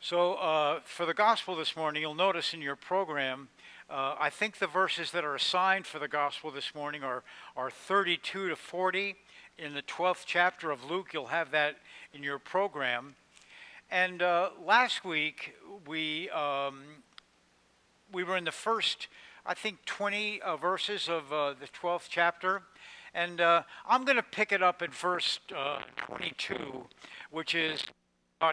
So for the gospel this morning, you'll notice in your program, I think the verses that are assigned for the gospel this morning are 32 to 40. In the 12th chapter of Luke, you'll have that in your program. And last week, we were in the first, I think, 20 verses of the 12th chapter. And I'm going to pick it up at verse 22, which is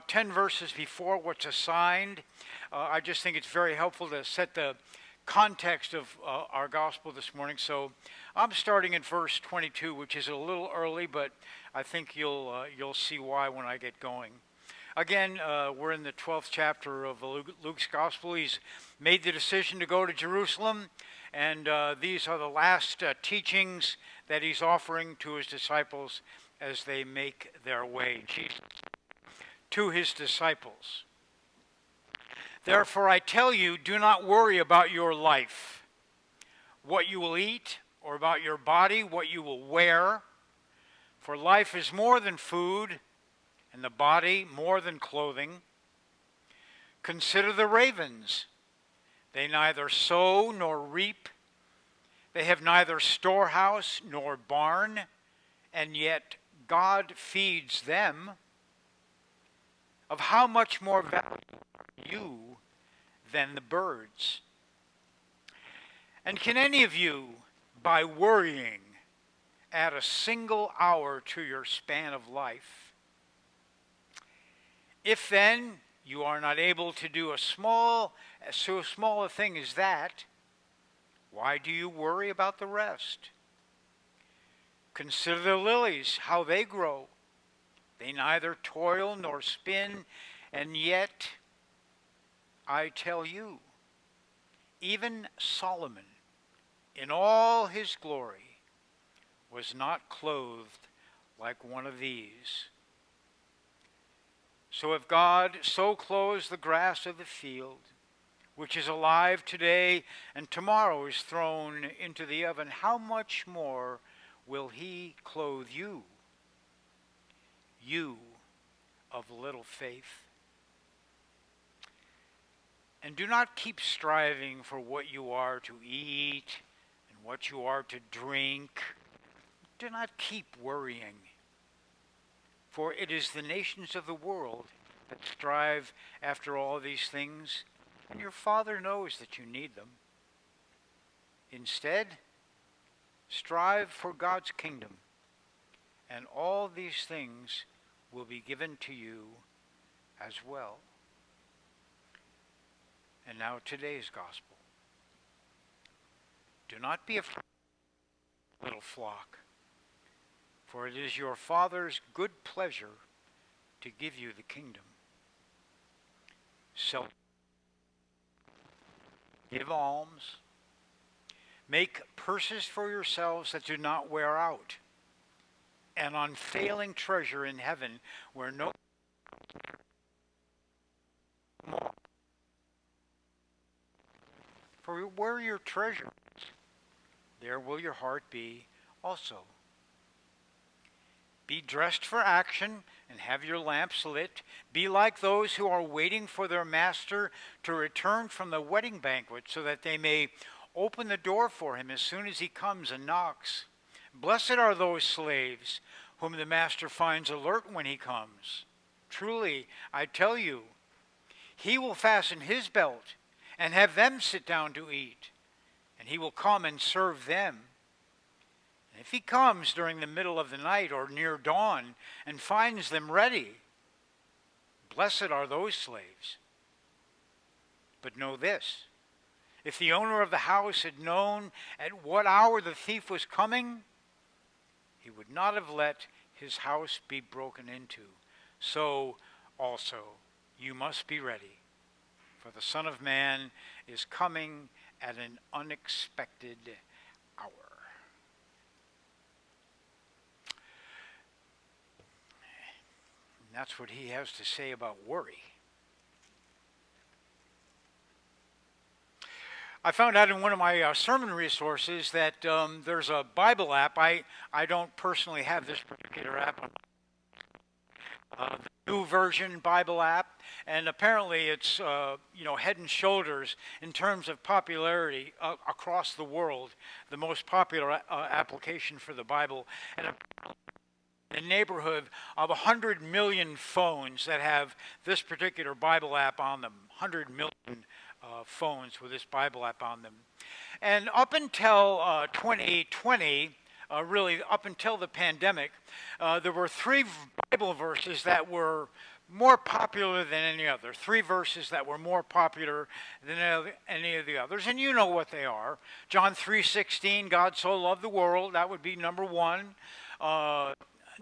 10 verses before what's assigned. I just think it's very helpful to set the context of our gospel this morning. So I'm starting at verse 22, which is a little early, but I think you'll see why when I get going. Again, we're in the 12th chapter of Luke's gospel. He's made the decision to go to Jerusalem, and these are the last teachings that he's offering to his disciples as they make their way. Jesus to his disciples. Therefore, I tell you, do not worry about your life, what you will eat, or about your body, what you will wear. For life is more than food, and the body more than clothing. Consider the ravens. They neither sow nor reap. They have neither storehouse nor barn, and yet God feeds them. Of how much more value are you than the birds? And can any of you, by worrying, add a single hour to your span of life? If then you are not able to do so small a thing as that, why do you worry about the rest? Consider the lilies, how they grow. They neither toil nor spin, and yet, I tell you, even Solomon, in all his glory, was not clothed like one of these. So if God so clothes the grass of the field, which is alive today and tomorrow is thrown into the oven, how much more will he clothe you? You of little faith. And do not keep striving for what you are to eat and what you are to drink. Do not keep worrying. For it is the nations of the world that strive after all these things, and your Father knows that you need them. Instead, strive for God's kingdom, and all these things will be given to you as well. And now today's gospel. Do not be afraid, little flock, for it is your Father's good pleasure to give you the kingdom. So, give alms, make purses for yourselves that do not wear out, an unfailing treasure in heaven where no more. For where your treasure is, there will your heart be also. Be dressed for action and have your lamps lit. Be like those who are waiting for their master to return from the wedding banquet, so that they may open the door for him as soon as he comes and knocks. Blessed are those slaves whom the master finds alert when he comes. Truly, I tell you, he will fasten his belt and have them sit down to eat, and he will come and serve them. And if he comes during the middle of the night or near dawn and finds them ready, blessed are those slaves. But know this, if the owner of the house had known at what hour the thief was coming, he would not have let his house be broken into. So also you must be ready, for the Son of Man is coming at an unexpected hour. And that's what he has to say about worry. I found out in one of my sermon resources that there's a Bible app. I don't personally have this particular app, the New Version Bible app, and apparently it's head and shoulders in terms of popularity across the world, the most popular application for the Bible, and a neighborhood of 100 million phones that have this particular Bible app on them. 100 million phones with this Bible app on them. And up until 2020, really up until the pandemic, there were three Bible verses that were more popular than any other. Three verses that were more popular than any of the others, and you know what they are. John 3:16, God so loved the world, that would be number one.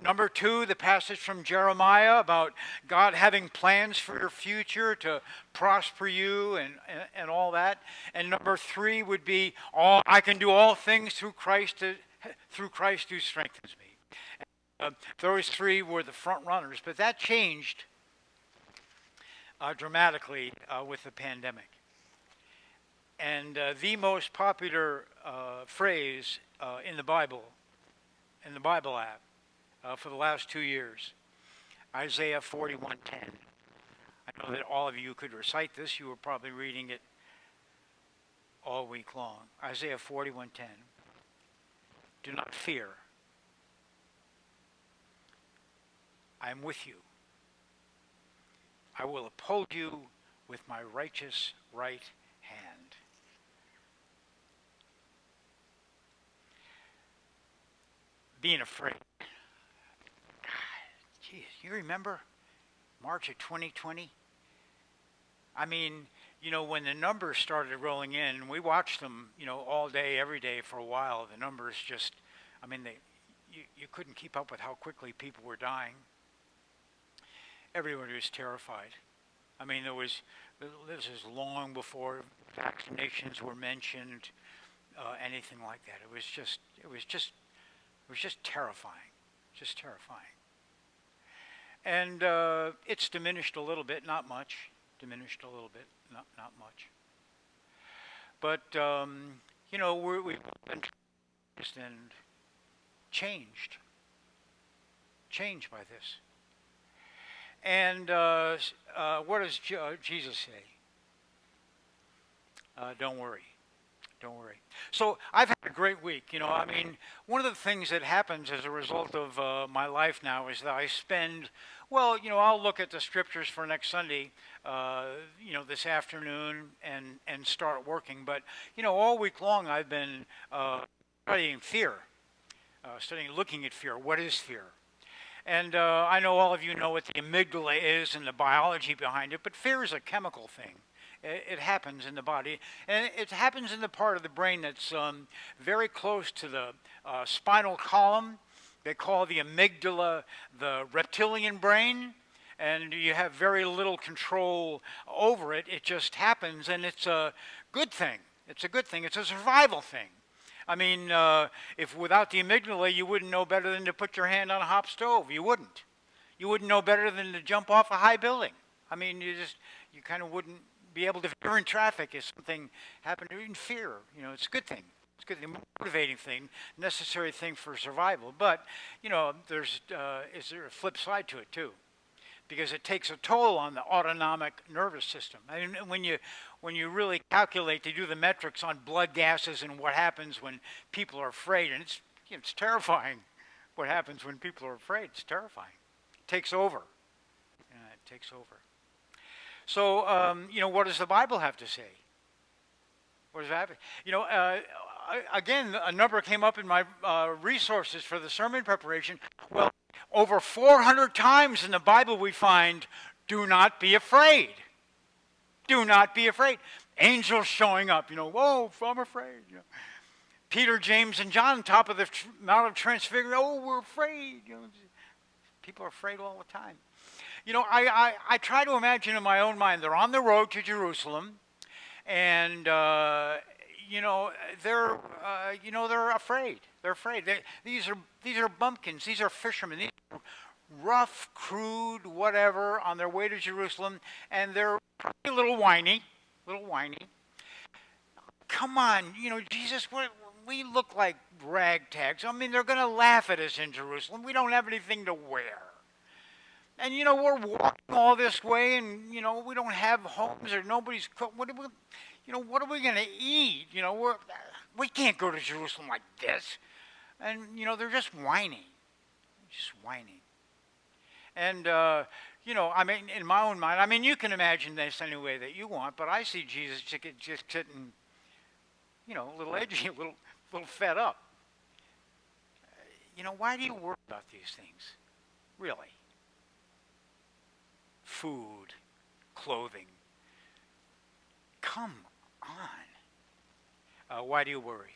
Number two, the passage from Jeremiah about God having plans for your future to prosper you and all that. And number three would be, I can do all things through Christ who strengthens me. Those three were the front runners, but that changed dramatically with the pandemic. And the most popular phrase in the Bible app, for the last 2 years, Isaiah 41:10. I know that all of you could recite this. You were probably reading it all week long. Isaiah 41:10. Do not fear. I am with you. I will uphold you with my righteous right hand. Being afraid. Geez, you remember March of 2020? I mean, when the numbers started rolling in, we watched them, all day, every day for a while. The numbers just, you couldn't keep up with how quickly people were dying. Everybody was terrified. This is long before vaccinations were mentioned, anything like that. It was just terrifying, just terrifying. And it's diminished a little bit, not much. Diminished a little bit, not much. But we've been and changed by this. And what does Jesus say? Don't worry. Don't worry. So I've had a great week. One of the things that happens as a result of my life now is that I spend, I'll look at the scriptures for next Sunday, this afternoon and start working. But, all week long I've been studying fear, looking at fear. What is fear? And I know all of you know what the amygdala is and the biology behind it, but fear is a chemical thing. It happens in the body, and it happens in the part of the brain that's very close to the spinal column. They call the amygdala the reptilian brain, and you have very little control over it. It just happens, and it's a good thing. It's a good thing. It's a survival thing. If without the amygdala, you wouldn't know better than to put your hand on a hot stove. You wouldn't. You wouldn't know better than to jump off a high building. You kind of wouldn't be able to fear in traffic if something happened. Even fear, it's a good thing. It's a good thing, motivating thing, necessary thing for survival. But is there a flip side to it too? Because it takes a toll on the autonomic nervous system. When you really calculate, they do the metrics on blood gases and what happens when people are afraid, and it's terrifying. What happens when people are afraid? It's terrifying. It takes over. It takes over. So, what does the Bible have to say? What does that have? Again, a number came up in my resources for the sermon preparation. Well, over 400 times in the Bible we find, do not be afraid. Do not be afraid. Angels showing up, whoa, I'm afraid. Peter, James, and John, top of the Mount of Transfiguration, we're afraid. People are afraid all the time. I try to imagine in my own mind, they're on the road to Jerusalem, and they're afraid. They're afraid. These are bumpkins. These are fishermen. These are rough, crude, whatever, on their way to Jerusalem, and they're probably a little whiny. Come on, Jesus, we look like ragtags. They're going to laugh at us in Jerusalem. We don't have anything to wear. And we're walking all this way, and we don't have homes, or nobody's cook. What are we going to eat? We can't go to Jerusalem like this. And they're just whining. And I mean, in my own mind, I mean, you can imagine this any way that you want, but I see Jesus just sitting, a little edgy, a little fed up. Why do you worry about these things? Really? Food, clothing. Come on. Why do you worry?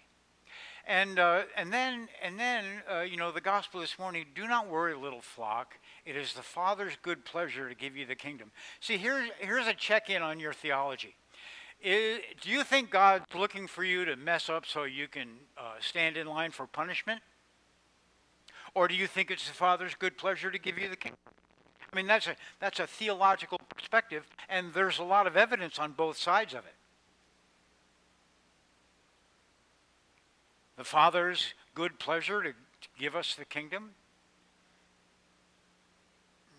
And then the gospel this morning. Do not worry, little flock. It is the Father's good pleasure to give you the kingdom. See, here's a check-in on your theology. Do you think God's looking for you to mess up so you can stand in line for punishment? Or do you think it's the Father's good pleasure to give you the kingdom? I mean, that's a theological perspective, and there's a lot of evidence on both sides of it. The Father's good pleasure to give us the kingdom?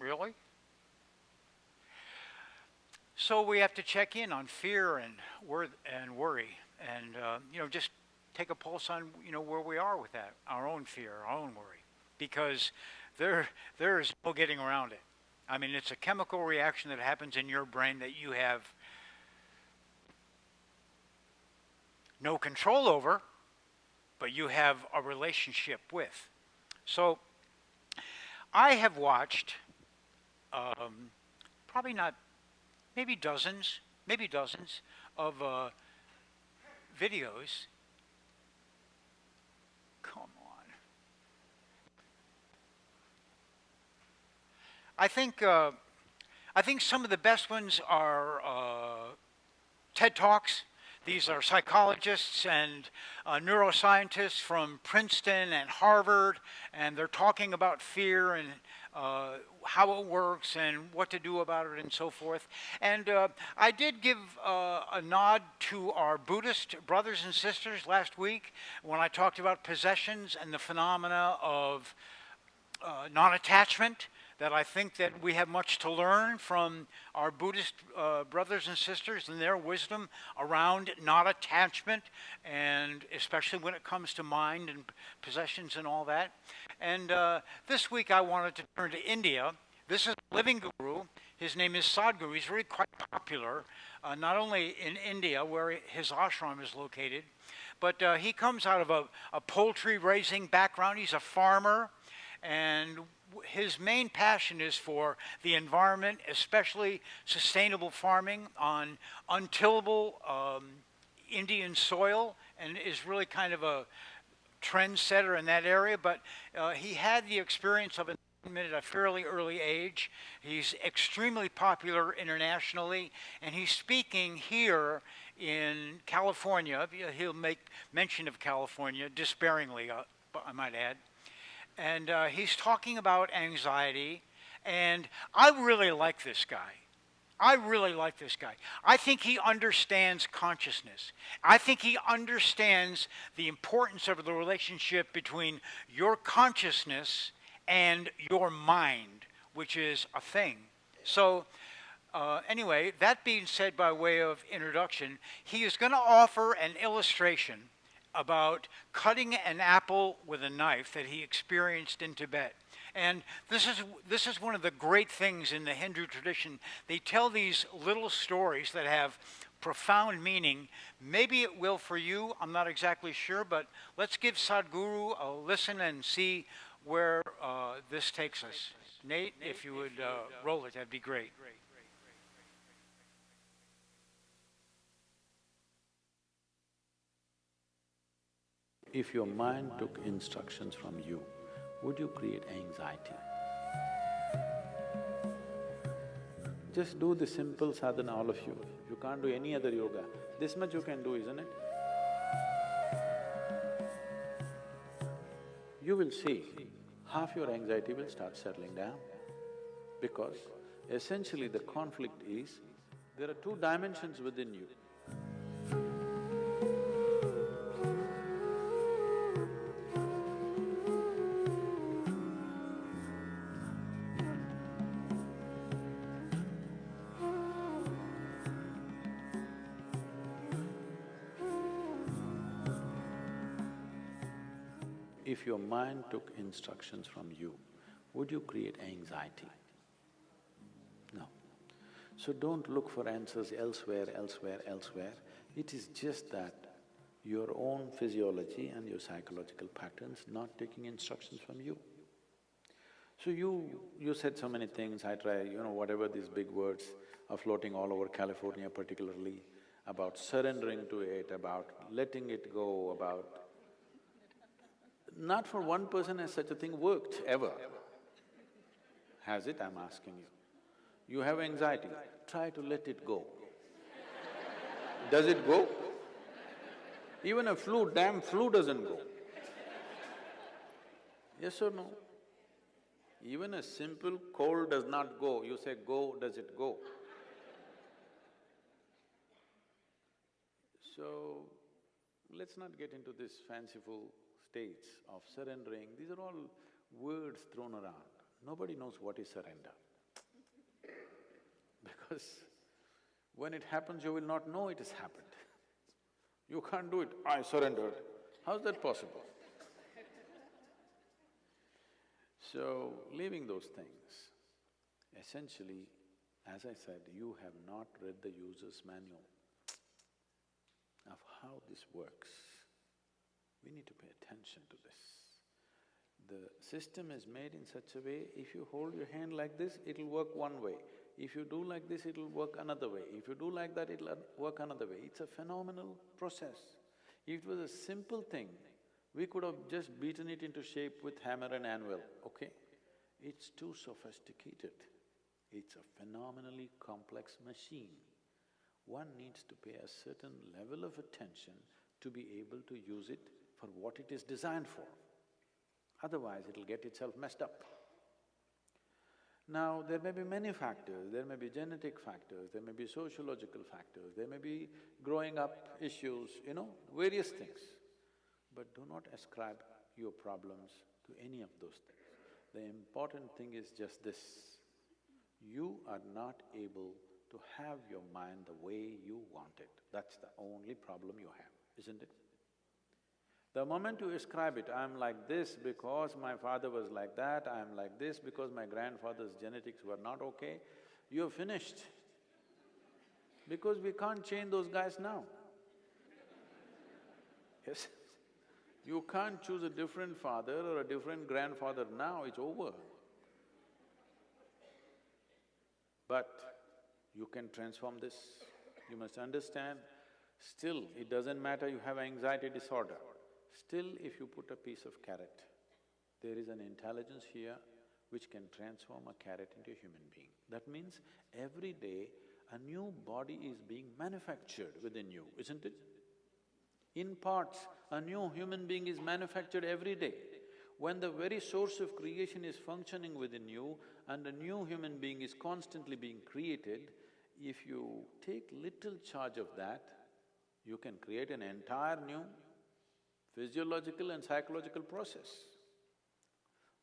Really? So we have to check in on fear and worry, and just take a pulse on where we are with that, our own fear, our own worry, because there is no getting around it. I mean, it's a chemical reaction that happens in your brain that you have no control over, but you have a relationship with. So I have watched probably not, maybe dozens of videos. Come on. I think some of the best ones are TED Talks. These are psychologists and neuroscientists from Princeton and Harvard, and they're talking about fear and how it works and what to do about it and so forth. And I did give a nod to our Buddhist brothers and sisters last week when I talked about possessions and the phenomena of non-attachment, that I think that we have much to learn from our Buddhist brothers and sisters and their wisdom around non-attachment, and especially when it comes to mind and possessions and all that. And this week I wanted to turn to India. This is a living guru. His name is Sadhguru. He's really quite popular, not only in India, where his ashram is located, but he comes out of a poultry raising background. He's a farmer, and his main passion is for the environment, especially sustainable farming on untillable Indian soil, and is really kind of a trendsetter in that area. But he had the experience of enlightenment at a fairly early age. He's extremely popular internationally, and he's speaking here in California. He'll make mention of California disparagingly, I might add. And he's talking about anxiety, and I really like this guy. I think he understands consciousness. I think he understands the importance of the relationship between your consciousness and your mind, which is a thing. So anyway, that being said, by way of introduction, he is going to offer an illustration about cutting an apple with a knife that he experienced in Tibet. And this is one of the great things in the Hindu tradition. They tell these little stories that have profound meaning. Maybe it will for you, I'm not exactly sure, but let's give Sadhguru a listen and see where this takes us. Nate, if you would roll it, that'd be great. If your mind took instructions from you, would you create anxiety? Just do the simple sadhana, all of you. You can't do any other yoga. This much you can do, isn't it? You will see, half your anxiety will start settling down. Because essentially the conflict is, there are two dimensions within you. If your mind took instructions from you, would you create anxiety? No. So don't look for answers elsewhere, elsewhere, elsewhere. It is just that your own physiology and your psychological patterns not taking instructions from you. So you said so many things, I try, whatever these big words are floating all over California particularly, about surrendering to it, about letting it go, about… Not for one person has such a thing worked, ever. Has it, I'm asking you? You have anxiety, try to let it go. Does it go? Even a flu, damn flu doesn't go. Yes or no? Even a simple cold does not go, you say go, does it go? So, let's not get into these fanciful states of surrendering, these are all words thrown around. Nobody knows what is surrender. Because when it happens, you will not know it has happened. You can't do it, I surrendered. How's that possible? So, leaving those things, essentially, as I said, you have not read the user's manual of how this works. We need to pay attention to this. The system is made in such a way, if you hold your hand like this, it'll work one way. If you do like this, it'll work another way. If you do like that, it'll work another way. It's a phenomenal process. If it was a simple thing, we could have just beaten it into shape with hammer and anvil, okay? It's too sophisticated. It's a phenomenally complex machine. One needs to pay a certain level of attention to be able to use it for what it is designed for. Otherwise, it'll get itself messed up. Now, there may be many factors, there may be genetic factors, there may be sociological factors, there may be growing up issues, various things. But do not ascribe your problems to any of those things. The important thing is just this, you are not able to have your mind the way you want it. That's the only problem you have, isn't it? The moment you ascribe it, I'm like this because my father was like that, I'm like this because my grandfather's genetics were not okay, you're finished. Because we can't change those guys now. Yes? You can't choose a different father or a different grandfather now, it's over. But you can transform this. You must understand, still it doesn't matter you have anxiety disorder. Still, if you put a piece of carrot, there is an intelligence here which can transform a carrot into a human being. That means every day a new body is being manufactured within you, isn't it? In parts, a new human being is manufactured every day. When the very source of creation is functioning within you and a new human being is constantly being created, if you take little charge of that, you can create an entire new physiological and psychological process.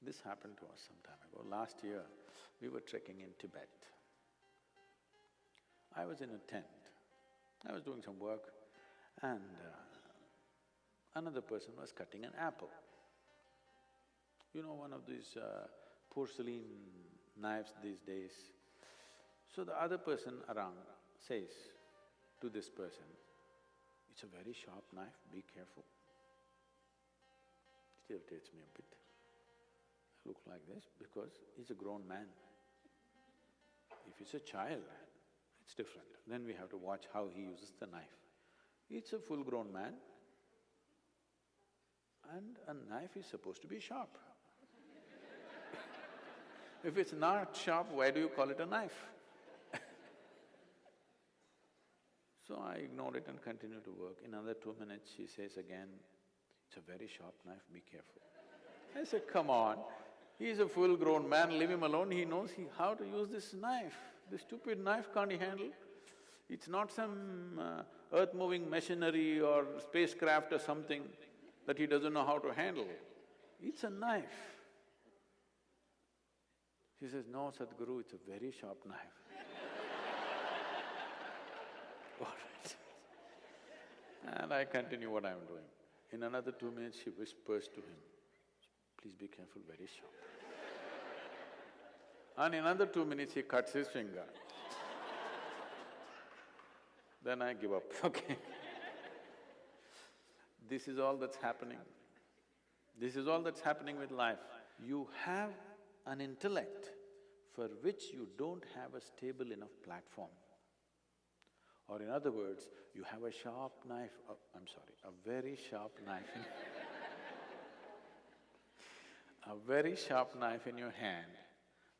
This happened to us some time ago. Last year, we were trekking in Tibet. I was in a tent, I was doing some work and another person was cutting an apple. One of these porcelain knives these days. So the other person around says to this person, "It's a very sharp knife, be careful." It irritates me a bit. I look like this because he's a grown man. If he's a child, it's different. Then we have to watch how he uses the knife. It's a full-grown man and a knife is supposed to be sharp. If it's not sharp, why do you call it a knife? So I ignored it and continued to work. In another 2 minutes, she says again, "It's a very sharp knife, be careful." I said, "Come on, he's a full-grown man, leave him alone, he knows how to use this knife. This stupid knife can't he handle? It's not some earth-moving machinery or spacecraft or something that he doesn't know how to handle. It's a knife." She says, "No, Sadhguru, it's a very sharp knife." All right. And I continue what I'm doing. In another 2 minutes, she whispers to him, please be careful, very sharp. And in another 2 minutes, he cuts his finger. Then I give up, okay. This is all that's happening. This is all that's happening with life. You have an intellect for which you don't have a stable enough platform. Or in other words, you have a sharp knife, a very sharp knife a very sharp knife in your hand,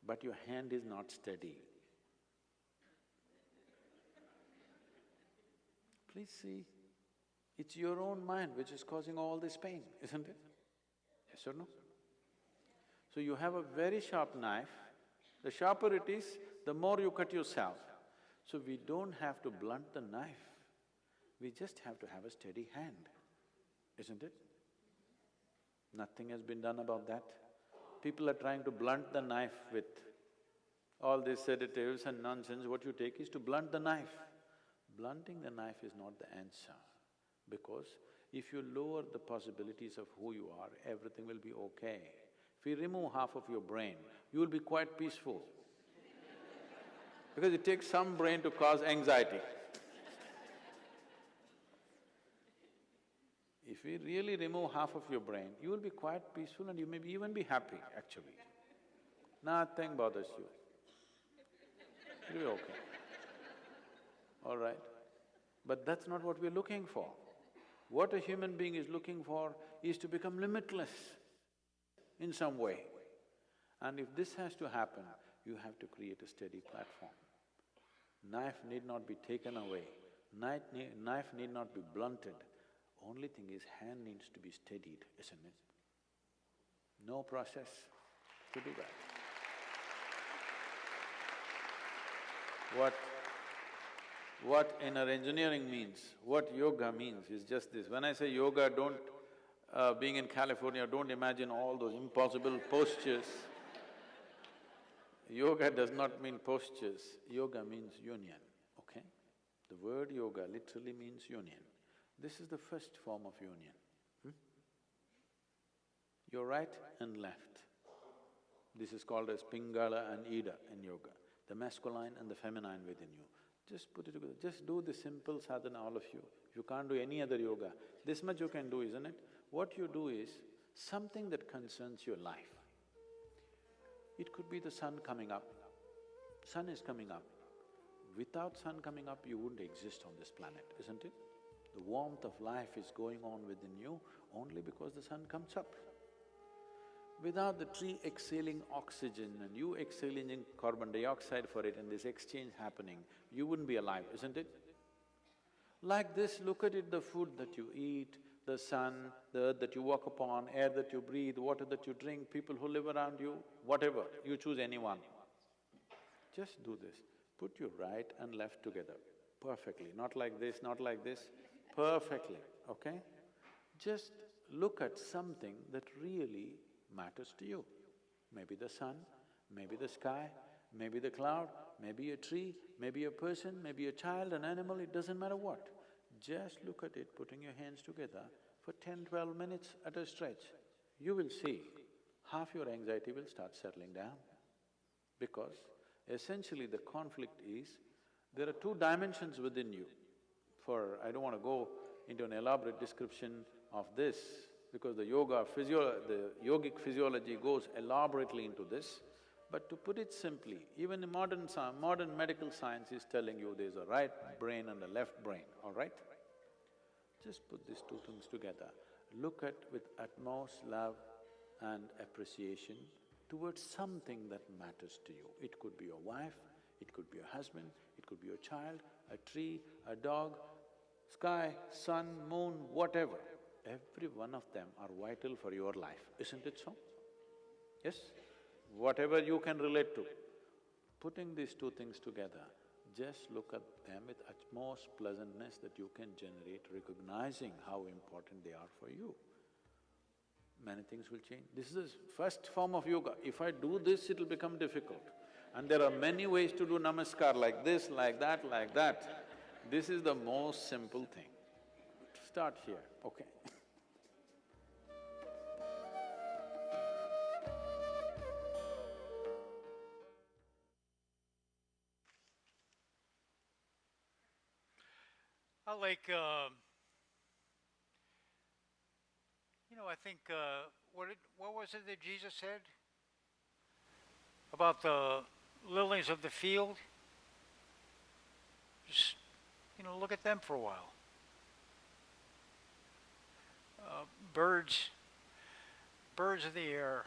but your hand is not steady. Please see, it's your own mind which is causing all this pain, isn't it? Yes or no? So you have a very sharp knife, the sharper it is, the more you cut yourself. So we don't have to blunt the knife, we just have to have a steady hand, isn't it? Nothing has been done about that. People are trying to blunt the knife with all these sedatives and nonsense. What you take is to blunt the knife. Blunting the knife is not the answer, because if you lower the possibilities of who you are, everything will be okay. If you remove half of your brain, you will be quite peaceful. Because it takes some brain to cause anxiety. If we really remove half of your brain, you will be quite peaceful and you may even be happy, actually. Nothing bothers you. It'll be okay. All right? But that's not what we're looking for. What a human being is looking for is to become limitless in some way. And if this has to happen, you have to create a steady platform. Knife need not be taken away, knife need not be blunted. Only thing is, hand needs to be steadied, isn't it? No process to do that. What inner engineering means, what yoga means is just this. When I say yoga, being in California, don't imagine all those impossible postures. Yoga does not mean postures, yoga means union, okay? The word yoga literally means union. This is the first form of union. Your right and left. This is called as Pingala and Ida in yoga, the masculine and the feminine within you. Just put it together, just do the simple sadhana, all of you. If you can't do any other yoga, this much you can do, isn't it? What you do is something that concerns your life. It could be the sun coming up. Sun is coming up. Without sun coming up, you wouldn't exist on this planet, isn't it? The warmth of life is going on within you only because the sun comes up. Without the tree exhaling oxygen and you exhaling carbon dioxide for it and this exchange happening, you wouldn't be alive, isn't it? Like this, look at it, the food that you eat, the sun, the earth that you walk upon, air that you breathe, water that you drink, people who live around you, whatever, you choose anyone. Just do this, put your right and left together perfectly, not like this, not like this, perfectly, okay? Just look at something that really matters to you. Maybe the sun, maybe the sky, maybe the cloud, maybe a tree, maybe a person, maybe a child, an animal, it doesn't matter what. Just look at it, putting your hands together for 10–12 minutes at a stretch. You will see, half your anxiety will start settling down. Because essentially the conflict is, there are two dimensions within you. I don't want to go into an elaborate description of this, because the yogic physiology goes elaborately into this. But to put it simply, even the modern medical science is telling you there's a right brain and a left brain, all right? Just put these two things together. Look at with utmost love and appreciation towards something that matters to you. It could be your wife, it could be your husband, it could be your child, a tree, a dog, sky, sun, moon, whatever. Every one of them are vital for your life, isn't it so? Yes? Whatever you can relate to. Putting these two things together, just look at them with utmost pleasantness that you can generate, recognizing how important they are for you. Many things will change. This is the first form of yoga. If I do this, it'll become difficult. And there are many ways to do namaskar, like this, like that, like that. This is the most simple thing. Start here, okay I like, I think, what was it that Jesus said about the lilies of the field? Just, look at them for a while. Birds, birds of the air.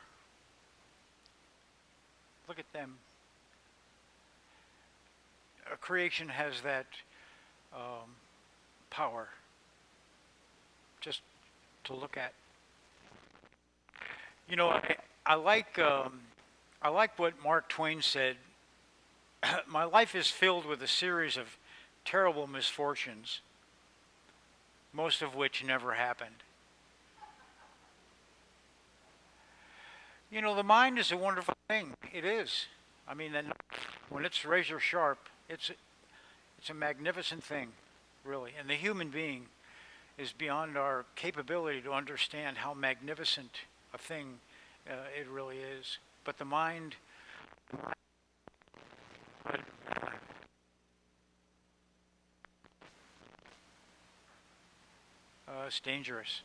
Look at them. Creation has that power just to look at. I like what Mark Twain said. My life is filled with a series of terrible misfortunes, most of which never happened. The mind is a wonderful thing. It is. I mean, when it's razor sharp, it's a magnificent thing, really. And the human being is beyond our capability to understand how magnificent a thing it really is. But the mind, is dangerous.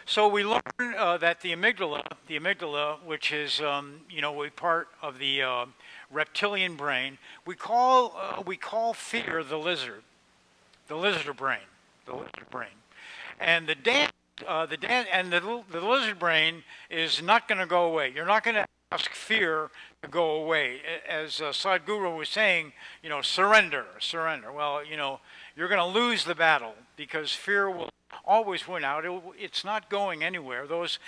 So we learn that the amygdala, which is a part of the reptilian brain, we call fear the lizard brain, and the lizard brain is not going to go away. You're not going to ask fear to go away, as Sadhguru was saying. Surrender. Well, you're going to lose the battle because fear will always win out. It's not going anywhere. Those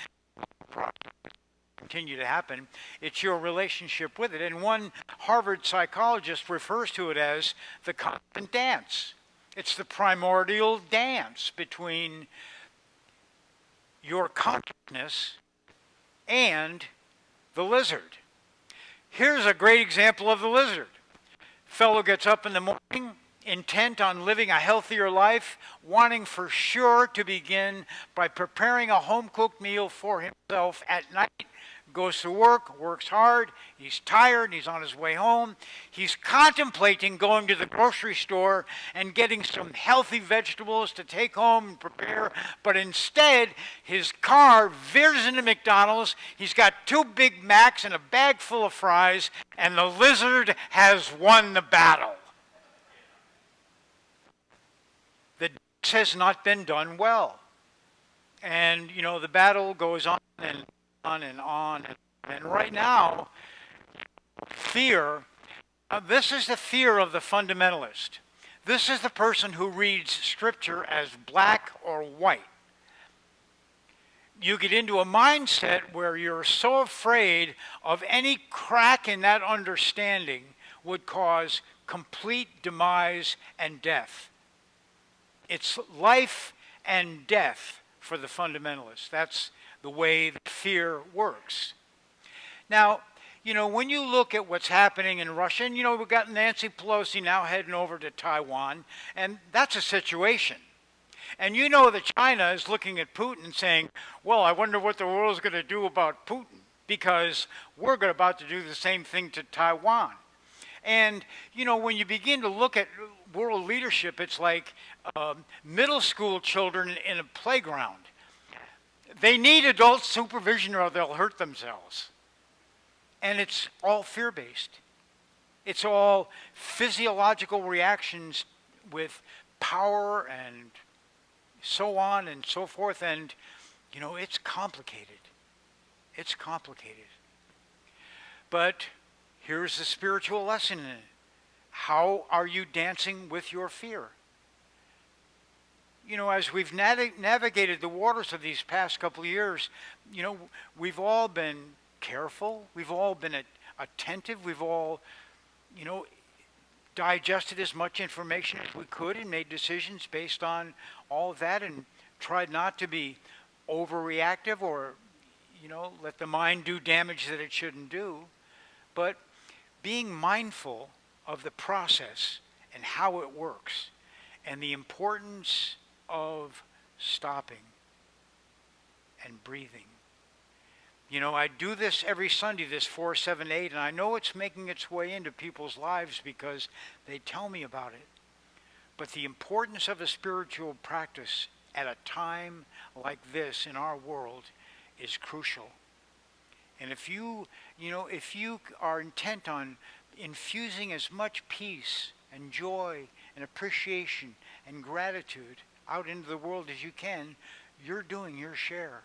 continue to happen. It's your relationship with it. And one Harvard psychologist refers to it as the constant dance. It's the primordial dance between your consciousness and the lizard. Here's a great example of the lizard. Fellow gets up in the morning, intent on living a healthier life, wanting for sure to begin by preparing a home-cooked meal for himself at night, goes to work, works hard, he's tired, he's on his way home, he's contemplating going to the grocery store and getting some healthy vegetables to take home and prepare, but instead his car veers into McDonald's, he's got 2 Big Macs and a bag full of fries, and the lizard has won the battle. The dance has not been done well. And, the battle goes on and on and on. And right now, fear, this is the fear of the fundamentalist. This is the person who reads Scripture as black or white. You get into a mindset where you're so afraid of any crack in that understanding would cause complete demise and death. It's life and death for the fundamentalists. That's the way that fear works. Now, when you look at what's happening in Russia, and we've got Nancy Pelosi now heading over to Taiwan, and that's a situation. And that China is looking at Putin and saying, well, I wonder what the world's going to do about Putin, because we're about to do the same thing to Taiwan. And, when you begin to look at world leadership, it's like middle school children in a playground. They need adult supervision or they'll hurt themselves. And it's all fear-based. It's all physiological reactions with power and so on and so forth. And, it's complicated. It's complicated. But here's the spiritual lesson in it. How are you dancing with your fear? As we've navigated the waters of these past couple of years, we've all been careful. We've all been attentive. We've all, digested as much information as we could and made decisions based on all of that and tried not to be overreactive or, let the mind do damage that it shouldn't do. But being mindful of the process and how it works and the importance of stopping and breathing. I do this every Sunday, this 4-7-8, and I know it's making its way into people's lives because they tell me about it. But the importance of a spiritual practice at a time like this in our world is crucial. And if if you are intent on infusing as much peace and joy and appreciation and gratitude out into the world as you can, you're doing your share.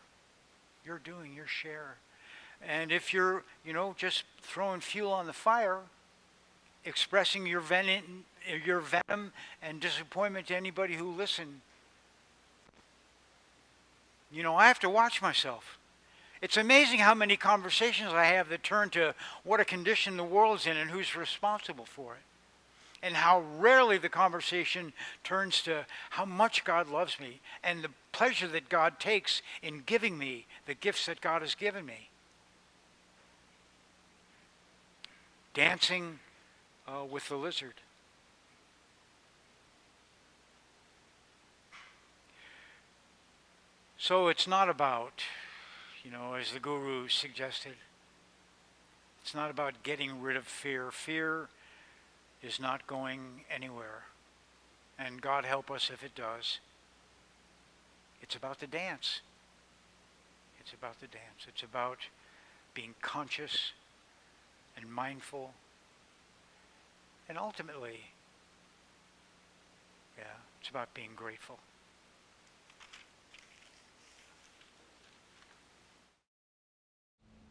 You're doing your share. And if you're, just throwing fuel on the fire, expressing your venom and disappointment to anybody who listens, I have to watch myself. It's amazing how many conversations I have that turn to what a condition the world's in and who's responsible for it. And how rarely the conversation turns to how much God loves me and the pleasure that God takes in giving me the gifts that God has given me. Dancing with the lizard. So it's not about, as the Guru suggested, it's not about getting rid of fear. Fear is not going anywhere. And God help us if it does. It's about the dance. It's about the dance. It's about being conscious and mindful. And ultimately, it's about being grateful.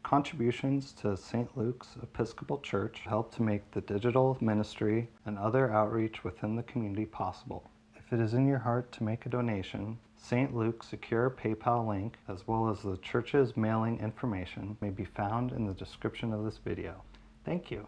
Contributions to St. Luke's Episcopal Church help to make the digital ministry and other outreach within the community possible. If it is in your heart to make a donation, St. Luke's secure PayPal link, as well as the church's mailing information, may be found in the description of this video. Thank you.